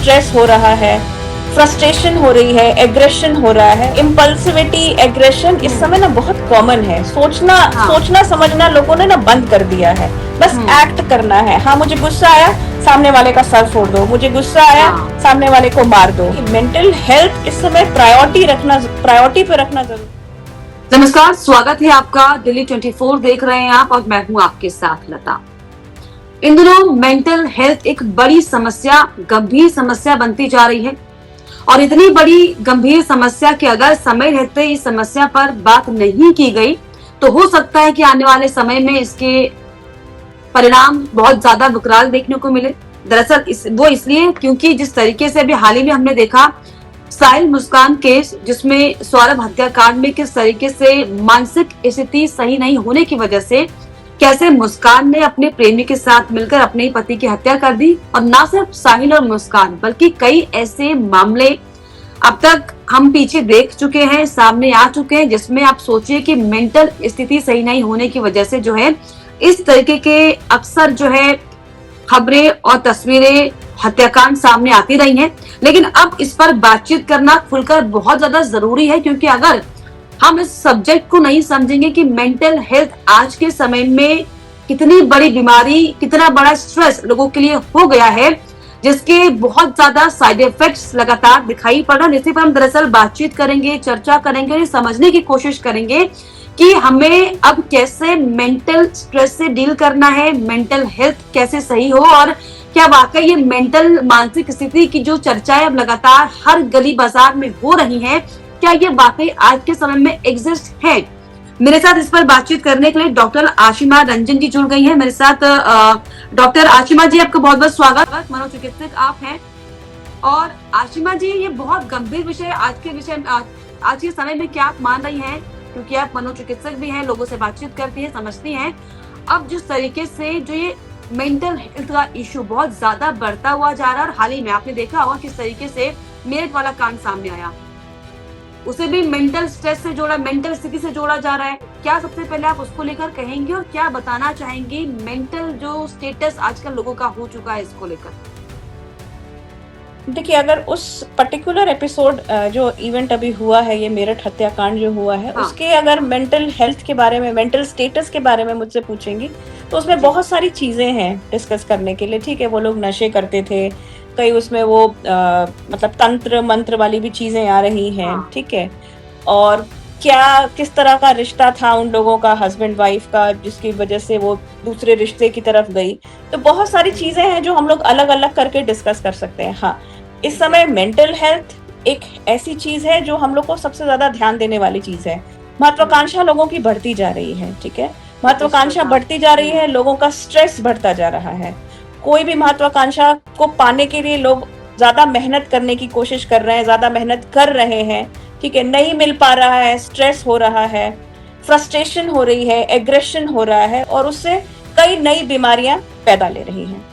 Stress हो रहा है, फ्रस्ट्रेशन हो रही है, एग्रेशन हो रहा है। इम्पल्सिविटी, एग्रेशन इस समय ना बहुत कॉमन है। सोचना समझना लोगों ने ना बंद कर दिया है, बस एक्ट करना है। हाँ, मुझे गुस्सा आया, सामने वाले का सर फोड़ दो, मुझे गुस्सा आया, सामने वाले को मार दो। मेंटल हेल्थ इस समय प्रायोरिटी पे रखना जरूरी। नमस्कार, स्वागत है आपका। दिल्ली 24 देख रहे हैं आप और मैं हूं आपके साथ लता। इन दिनों मेंटल हेल्थ एक बड़ी समस्या, गंभीर समस्या बनती जा रही है और इतनी बड़ी गंभीर समस्या कि अगर समय रहते इस समस्या पर बात नहीं की गई तो हो सकता है कि आने वाले समय में इसके परिणाम बहुत ज्यादा विकराल देखने को मिले। दरअसल वो इसलिए क्योंकि जिस तरीके से अभी हाल ही में हमने देखा साहिल मुस्कान केस, जिसमें सौरभ हत्याकांड में किस तरीके से मानसिक स्थिति सही नहीं होने की वजह से कैसे मुस्कान ने अपने प्रेमी के साथ मिलकर अपने पति की हत्या कर दी। और ना सिर्फ साहिल और मुस्कान बल्कि कई ऐसे मामले अब तक हम पीछे देख चुके हैं, सामने आ चुके हैं, जिसमें आप सोचिए कि मेंटल स्थिति सही नहीं होने की वजह से जो है इस तरीके के अक्सर जो है खबरें और तस्वीरें हत्याकांड सामने आती रही हैं। लेकिन अब इस पर बातचीत करना खुलकर बहुत ज्यादा जरूरी है, क्योंकि अगर हम इस सब्जेक्ट को नहीं समझेंगे कि मेंटल हेल्थ आज के समय में कितनी बड़ी बीमारी, कितना बड़ा स्ट्रेस लोगों के लिए हो गया है, जिसके बहुत ज्यादा साइड इफेक्ट्स लगातार दिखाई पड़ रहे हैं, इसी पर हम दरअसल बातचीत करेंगे, चर्चा करेंगे और समझने की कोशिश करेंगे कि हमें अब कैसे मेंटल स्ट्रेस से डील करना है, मेंटल हेल्थ कैसे सही हो और क्या वाकई ये मेंटल मानसिक स्थिति की जो चर्चाएं अब लगातार हर गली बाजार में हो रही हैं, क्या ये वाकई आज के समय में एग्जिस्ट है। मेरे साथ इस पर बातचीत करने के लिए डॉक्टर आशिमा रंजन जी जुड़ गई हैं मेरे साथ। डॉक्टर आशिमा जी, आपका बहुत बहुत स्वागत। मनोचिकित्सक आप हैं और आशिमा जी, ये बहुत गंभीर विषय आज के समय में क्या आप मान रही हैं, क्योंकि आप मनोचिकित्सक भी हैं, लोगों से बातचीत करती हैं, समझती हैं। अब जिस तरीके से जो ये मेंटल हेल्थ का इशू बहुत ज्यादा बढ़ता हुआ जा रहा है और हाल ही में आपने देखा होगा किस तरीके से मेरठ वाला कांड सामने आया, उसे भी मेंटल स्ट्रेस से जोड़ा, मेंटल स्थिति से जोड़ा जा रहा है। क्या सबसे पहले आप उसको लेकर कहेंगे और क्या बताना चाहेंगे मेंटल जो स्टेटस आजकल लोगों का हो चुका है इसको लेकर? देखिए, अगर उस पर्टिकुलर एपिसोड जो इवेंट अभी हुआ है, ये मेरठ हत्याकांड जो हुआ है, उसके अगर मेंटल हेल्थ के बारे में, मेंटल स्टेटस के बारे में मुझसे पूछेंगी तो उसमें बहुत सारी चीजें हैं डिस्कस करने के लिए। ठीक है, वो लोग नशे करते थे, कई उसमें वो मतलब तंत्र मंत्र वाली भी चीजें आ रही हैं। ठीक है, और किस तरह का रिश्ता था उन लोगों का, हस्बैंड वाइफ का, जिसकी वजह से वो दूसरे रिश्ते की तरफ गई। तो बहुत सारी चीजें हैं जो हम लोग अलग अलग करके डिस्कस कर सकते हैं। हाँ, इस समय मेंटल हेल्थ एक ऐसी चीज है जो हम लोग को सबसे ज्यादा ध्यान देने वाली चीज है। महत्वाकांक्षा लोगों की बढ़ती जा रही है। ठीक है, महत्वाकांक्षा बढ़ती जा रही है, लोगों का स्ट्रेस बढ़ता जा रहा है। कोई भी महत्वाकांक्षा को पाने के लिए लोग ज्यादा मेहनत करने की कोशिश कर रहे हैं, ज्यादा मेहनत कर रहे हैं। ठीक है, नहीं मिल पा रहा है, स्ट्रेस हो रहा है, फ्रस्ट्रेशन हो रही है, एग्रेशन हो रहा है और उससे कई नई बीमारियां पैदा ले रही हैं।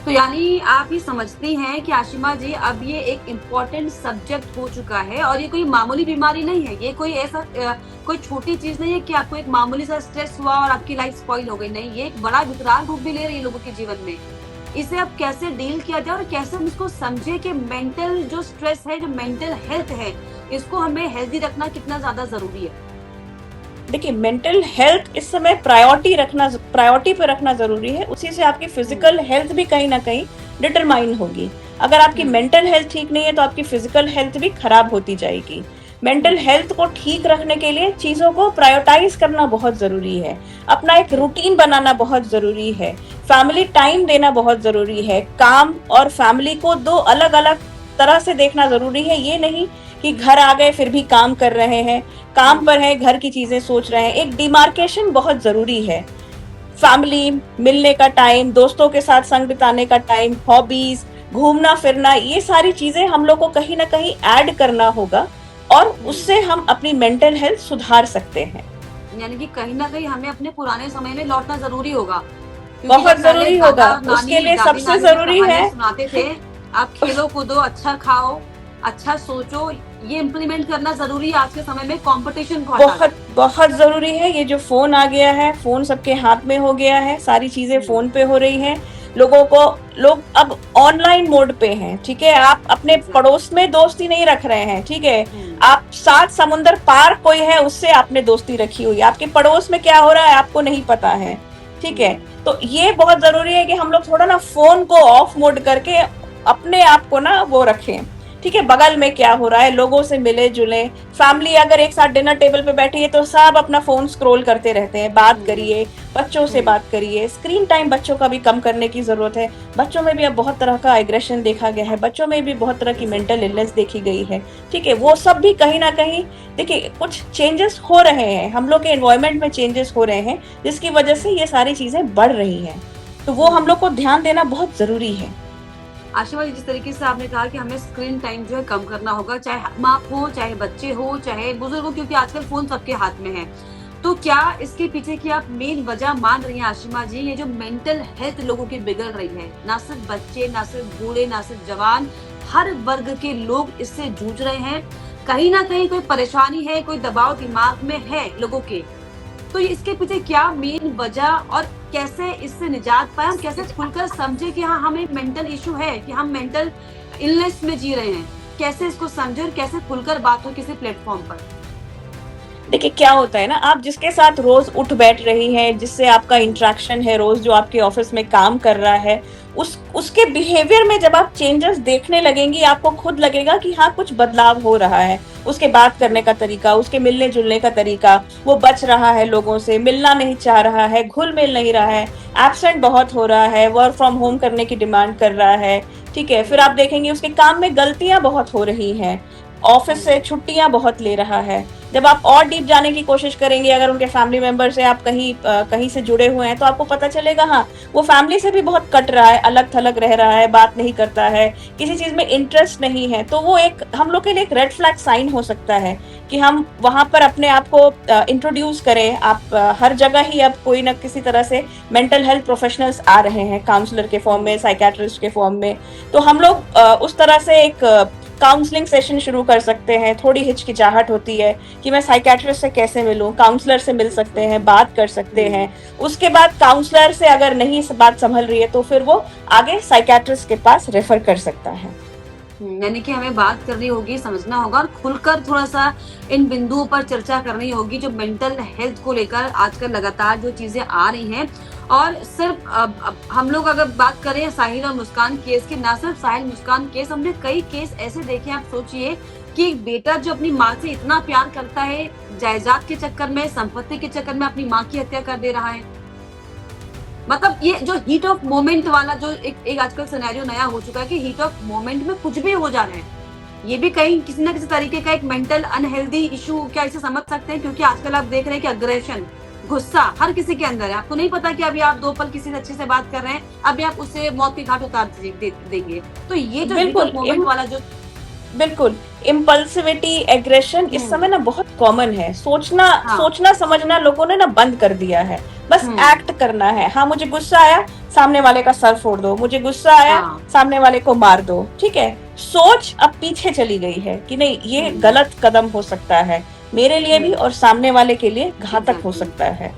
तो यानी आप ही समझती हैं कि आशिमा जी अब ये एक इम्पोर्टेंट सब्जेक्ट हो चुका है और ये कोई मामूली बीमारी नहीं है, ये कोई ऐसा कोई छोटी चीज नहीं है कि आपको एक मामूली सा स्ट्रेस हुआ और आपकी लाइफ स्पॉइल हो गई। नहीं, ये एक बड़ा विकराल रूप भी ले रही है लोगों के जीवन में। इसे अब कैसे डील किया जाए और कैसे हम इसको समझे कि मेंटल जो स्ट्रेस है, जो मेंटल हेल्थ है, इसको हमें हेल्दी रखना कितना ज्यादा जरूरी है। देखिए, मेंटल हेल्थ इस समय प्रायोरिटी पे रखना जरूरी है। उसी से आपकी फिजिकल हेल्थ भी कहीं ना कहीं डिटरमाइन होगी। अगर आपकी मेंटल हेल्थ ठीक नहीं है तो आपकी फिजिकल हेल्थ भी खराब होती जाएगी। मेंटल हेल्थ को ठीक रखने के लिए चीजों को प्रायोरिटाइज करना बहुत जरूरी है, अपना एक रूटीन बनाना बहुत जरूरी है, फैमिली टाइम देना बहुत जरूरी है। काम और फैमिली को दो अलग अलग तरह से देखना जरूरी है। ये नहीं कि घर आ गए फिर भी काम कर रहे हैं, काम पर है, घर की चीजें सोच रहे हैं। एक डिमार्केशन बहुत जरूरी है। फैमिली, मिलने का टाइम, दोस्तों के साथ संग बिताने का टाइम, हॉबीज, घूमना फिरना, ये सारी चीजें हम लोग को कहीं ना कहीं ऐड करना होगा और उससे हम अपनी मेंटल हेल्थ सुधार सकते हैं। यानी कि कहीं ना कहीं हमें अपने पुराने समय में लौटना जरूरी होगा, बहुत जरूरी होगा। उसके लिए सबसे जरूरी है, सुनाते थे आप खेलो कूदो, अच्छा खाओ, अच्छा सोचो, ये इम्प्लीमेंट करना जरूरी है आज के समय में। कंपटीशन बहुत जरूरी है। ये जो फोन आ गया है, फोन सबके हाथ में हो गया है, सारी चीजें फोन पे हो रही हैं। लोगों को, लोग अब ऑनलाइन मोड पे हैं, ठीक है, आप अपने पड़ोस में दोस्ती नहीं रख रहे हैं, ठीक है, आप 7 समुंदर पार कोई है उससे आपने दोस्ती रखी हुई है, आपके पड़ोस में क्या हो रहा है आपको नहीं पता है, ठीक है। तो ये बहुत जरूरी है कि हम लोग थोड़ा ना फोन को ऑफ मोड करके अपने आप को ना वो रखें, ठीक है, बगल में क्या हो रहा है, लोगों से मिले जुले, फैमिली अगर एक साथ डिनर टेबल पे बैठी है तो सब अपना फोन स्क्रॉल करते रहते हैं, बात करिए, बच्चों से बात करिए, स्क्रीन टाइम बच्चों का भी कम करने की जरूरत है। बच्चों में भी अब बहुत तरह का एग्रेशन देखा गया है, बच्चों में भी बहुत तरह की मेंटल इलनेस देखी गई है, ठीक है, वो सब भी कहीं ना कहीं, देखिए कुछ चेंजेस हो रहे हैं, हम लोग के एनवायरमेंट में चेंजेस हो रहे हैं जिसकी वजह से ये सारी चीजें बढ़ रही हैं, तो वो हम लोग को ध्यान देना बहुत जरूरी है। आशिमा जी, जिस तरीके से आपने कहा कि हमें स्क्रीन टाइम जो है कम करना होगा, चाहे माँ हो, चाहे बच्चे हो, चाहे बुजुर्ग हो, क्योंकि आजकल फोन सबके हाथ में है, तो क्या इसके पीछे की आप मेन वजह मान रही हैं आशिमा जी, ये जो मेंटल हेल्थ लोगों की बिगड़ रही है, ना सिर्फ बच्चे, ना सिर्फ बूढ़े, ना सिर्फ जवान, हर वर्ग के लोग इससे जूझ रहे हैं, कहीं ना कहीं कोई परेशानी है, कोई दबाव दिमाग में है लोगों के, तो इसके पीछे क्या मेन वजह और कैसे इससे निजात पाए, हम कैसे खुलकर समझे कि हाँ हमें मेंटल इशू है, कि हम मेंटल इलनेस में जी रहे हैं, कैसे इसको समझे और कैसे खुलकर बात हो किसी प्लेटफॉर्म पर। देखिए क्या होता है ना, आप जिसके साथ रोज उठ बैठ रही हैं, जिससे आपका इंटरेक्शन है रोज, जो आपके ऑफिस में काम कर रहा है, उसके बिहेवियर में जब आप चेंजेस देखने लगेंगी आपको खुद लगेगा कि हाँ कुछ बदलाव हो रहा है, उसके बात करने का तरीका, उसके मिलने जुलने का तरीका, वो बच रहा है लोगों से, मिलना नहीं चाह रहा है, घुल मिल नहीं रहा है, एब्सेंट बहुत हो रहा है, वर्क फ्रॉम होम करने की डिमांड कर रहा है, ठीक है, फिर आप देखेंगे उसके काम में गलतियां बहुत हो रही हैं, ऑफिस से छुट्टियां बहुत ले रहा है। जब आप और डीप जाने की कोशिश करेंगे, अगर उनके फैमिली मेंबर से आप कहीं से जुड़े हुए हैं तो आपको पता चलेगा हाँ वो फैमिली से भी बहुत कट रहा है, अलग थलग रह रहा है, बात नहीं करता है, किसी चीज में इंटरेस्ट नहीं है, तो वो एक हम लोग के लिए एक रेड फ्लैग साइन हो सकता है कि हम वहां पर अपने आप को इंट्रोड्यूस करें। आप हर जगह ही अब कोई ना किसी तरह से मेंटल हेल्थ प्रोफेशनल्स आ रहे हैं, काउंसलर के फॉर्म में, साइकेट्रिस्ट के फॉर्म में, तो हम लोग उस तरह से एक काउंसलिंग सेशन शुरू कर सकते हैं। थोड़ी हिचकिचाहट होती है कि मैं साइकेट्रिस्ट से कैसे मिलूं, काउंसलर से मिल सकते हैं, बात कर सकते हैं, उसके बाद काउंसलर से अगर नहीं बात संभल रही है तो फिर वो आगे साइकेट्रिस्ट के पास रेफर कर सकता है। यानी कि हमें बात करनी होगी, समझना होगा और खुलकर थोड़ा सा इन बिंदुओं पर चर्चा करनी होगी जो मेंटल हेल्थ को लेकर आजकल लगातार जो चीजें आ रही हैं। और सिर्फ हम लोग अगर बात करें साहिल और मुस्कान केस की, ना सिर्फ साहिल मुस्कान केस, हमने कई केस ऐसे देखे, आप सोचिए कि एक बेटा जो अपनी माँ से इतना प्यार करता है, जायदाद के चक्कर में, संपत्ति के चक्कर में अपनी माँ की हत्या कर दे रहा है। मतलब ये जो हीट ऑफ मोमेंट वाला जो एक आजकल सिनेरियो नया हो चुका है कि हीट ऑफ मोमेंट में कुछ भी हो जा रहा है, ये भी कहीं किसी ना किसी तरीके का एक मेंटल अनहेल्दी इशू क्या इसे समझ सकते हैं। क्योंकि आजकल आप देख रहे हैं कि अग्रेशन, गुस्सा हर किसी के अंदर है। आपको नहीं पता कि अभी आप 2 पल किसी से अच्छे से बात कर रहे हैं, अभी आप उससे मौत के घाट उतार देंगे। तो ये जो हीट ऑफ मोमेंट वाला जो बिल्कुल इम्पल्सिविटी, एग्रेशन इस समय ना बहुत कॉमन है। सोचना समझना लोगों ने ना बंद कर दिया है, बस एक्ट करना है। हाँ मुझे गुस्सा आया, सामने वाले का सर फोड़ दो, मुझे गुस्सा आया, सामने वाले को मार दो, ठीक है। सोच अब पीछे चली गई है कि नहीं ये गलत कदम हो सकता है, मेरे लिए भी और सामने वाले के लिए घातक हो सकता है।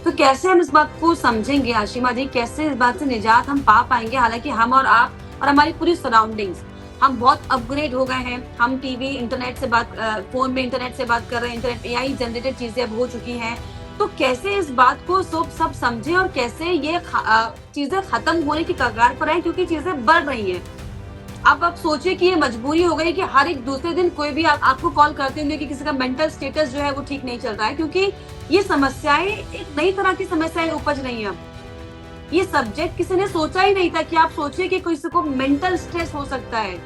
तो कैसे हम इस बात को समझेंगे आशिमा जी, कैसे इस बात से निजात हम पा पाएंगे? हालांकि हम और आप और हमारी पूरी सराउंडिंग्स, हम बहुत अपग्रेड हो गए हैं, हम टीवी इंटरनेट से बात, फोन में इंटरनेट से बात कर रहे हैं, इंटरनेट एआई जनरेटेड चीजें अब हो चुकी हैं। तो कैसे इस बात को सब समझे और कैसे ये चीजें खत्म होने की कगार पर है, क्योंकि चीजें बढ़ रही हैं। अब आप सोचिए कि ये मजबूरी हो गई कि हर एक दूसरे दिन कोई भी आपको कॉल करते होंगे कि किसी का मेंटल स्टेटस जो है वो ठीक नहीं चल रहा है, क्योंकि ये समस्याएं एक नई तरह की समस्याएं उपज रही हैं। ये सब्जेक्ट किसी ने सोचा ही नहीं था कि आप सोचिए कि किसी को मेंटल स्ट्रेस हो सकता है।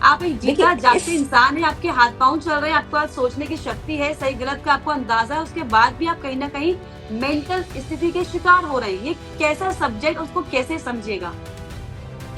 आप एक जीता जागते इंसान है, आपके हाथ पांव चल रहे हैं, आपके पास सोचने की शक्ति है, सही गलत का आपको अंदाजा है, उसके बाद भी आप कहीं ना कहीं मेंटल स्थिति के शिकार हो रहे हैं। ये कैसा सब्जेक्ट, उसको कैसे समझिएगा?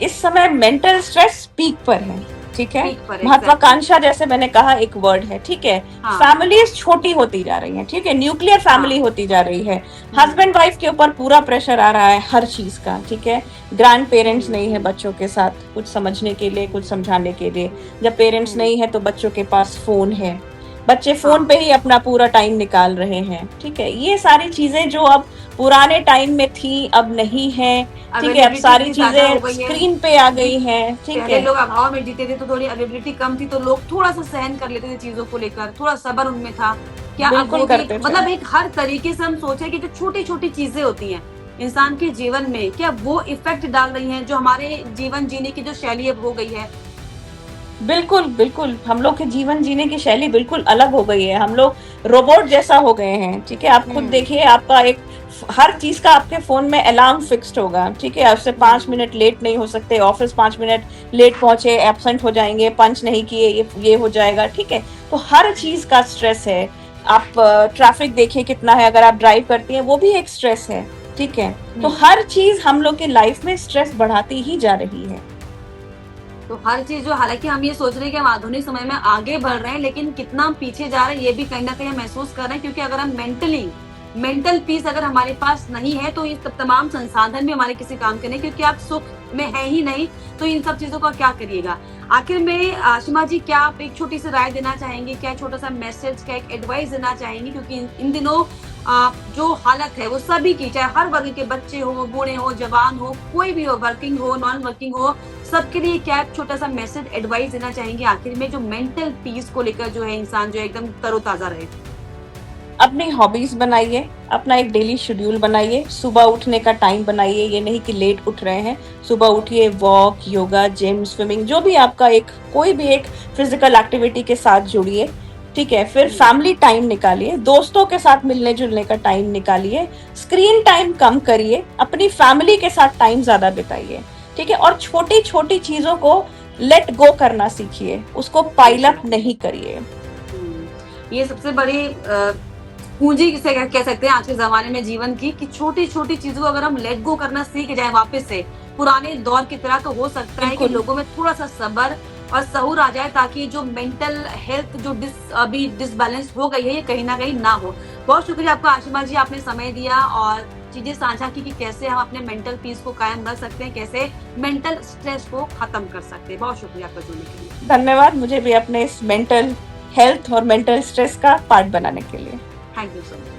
इस समय मेंटल स्ट्रेस पीक पर है, ठीक है। महत्वाकांक्षा जैसे मैंने कहा एक वर्ड है, ठीक है। फैमिलीज छोटी होती जा रही हैं, ठीक है, न्यूक्लियर फैमिली होती जा रही है। हस्बैंड वाइफ के ऊपर पूरा प्रेशर आ रहा है हर चीज का, ठीक है। ग्रैंड पेरेंट्स नहीं है बच्चों के साथ कुछ समझने के लिए, कुछ समझाने के लिए। जब पेरेंट्स नहीं है तो बच्चों के पास फोन है, बच्चे फोन पे ही अपना पूरा टाइम निकाल रहे हैं। ठीक है, ये सारी चीजें जो अब पुराने टाइम में थी अब नहीं है। ठीक है, अब सारी चीजें स्क्रीन पे आ गई हैं। ठीक पहले है, लोग अभाव में जीते थे तो थोड़ी अवेलेबिलिटी कम थी, तो लोग थोड़ा सा सहन कर लेते थे चीजों को लेकर, थोड़ा सब्र उनमें था। क्या अब बिल्कुल वो भी करते थे। मतलब एक हर तरीके से हम सोचे कि जो छोटी छोटी चीजें होती हैं इंसान के जीवन में, क्या वो इफेक्ट डाल रही हैं जो हमारे जीवन जीने की जो शैली अब हो गई है? बिल्कुल बिल्कुल, हम लोग के जीवन जीने की शैली बिल्कुल अलग हो गई है। हम लोग रोबोट जैसा हो गए हैं। ठीक है, आप खुद देखिए, आपका एक हर चीज का आपके फोन में अलार्म फिक्स्ड होगा। ठीक है, आपसे 5 मिनट लेट नहीं हो सकते, ऑफिस 5 मिनट लेट पहुंचे, एब्सेंट हो जाएंगे, पंच नहीं किए, ये हो जाएगा। ठीक है, तो हर चीज का स्ट्रेस है। आप ट्रैफिक देखिए कितना है, अगर आप ड्राइव करती हैं वो भी एक स्ट्रेस है। ठीक है, तो हर चीज हम लोग के लाइफ में स्ट्रेस बढ़ाती ही जा रही है। तो हर चीज जो, हालांकि हम ये सोच रहे हैं कि हम आधुनिक समय में आगे बढ़ रहे हैं, लेकिन कितना हम पीछे जा रहे हैं ये भी कहीं ना कहीं हम महसूस कर रहे हैं। क्योंकि अगर हम मेंटल पीस अगर हमारे पास नहीं है तो ये तमाम संसाधन भी हमारे किसी काम के नहीं, क्योंकि आप सुख में है ही नहीं तो इन सब चीजों का क्या करिएगा। आखिर में आशिमा जी, क्या आप एक छोटी सी राय देना चाहेंगे, क्या छोटा सा मैसेज, क्या एक एडवाइस देना चाहेंगे? क्योंकि इन दिनों जो हालत है वो सभी की, चाहे हर वर्ग के बच्चे हो, बूढ़े हो, जवान हो, कोई भी हो, वर्किंग हो, नॉन वर्किंग हो, सबके लिए क्या छोटा सा मैसेज, एडवाइस देना चाहेंगे आखिर में, जो मेंटल पीस को लेकर जो है इंसान जो है एकदम तरोताजा रहे? अपनी हॉबीज बनाइए, अपना एक डेली शेड्यूल बनाइए, सुबह उठने का टाइम बनाइए। ये नहीं कि लेट उठ रहे हैं, सुबह उठिए, वॉक, योगा, जिम, स्विमिंग, जो भी आपका एक कोई भी एक फिजिकल एक्टिविटी के साथ जुड़िए। ठीक है, फिर फैमिली टाइम निकालिए, दोस्तों के साथ मिलने जुलने का टाइम निकालिए, स्क्रीन टाइम कम करिए, अपनी फैमिली के साथ टाइम ज्यादा बिताइए। ठीक है, और छोटी छोटी चीजों को लेट गो करना सीखिए, उसको पाइल अप नहीं करिए। ये सबसे बड़ी पूंजी किसे कह सकते हैं आज के जमाने में जीवन की, कि छोटी छोटी चीजों को अगर हम लेट गो करना सीख जाए वापस से पुराने दौर की तरह, तो हो सकता है कि लोगों में थोड़ा सा सब्र और सहूर आ जाए, ताकि जो मेंटल हेल्थ जो अभी डिसबैलेंस हो गई है ये कहीं ना कहीं ना हो। बहुत शुक्रिया आपका आशिमा जी, आपने समय दिया और चीजें साझा की कि कैसे हम अपने मेंटल पीस को कायम रख सकते हैं, कैसे मेंटल स्ट्रेस को खत्म कर सकते हैं। बहुत शुक्रिया आपका जुड़ने के लिए। धन्यवाद, मुझे भी अपने इस मेंटल हेल्थ और मेंटल स्ट्रेस का पार्ट बनाने के लिए। Thank you so much.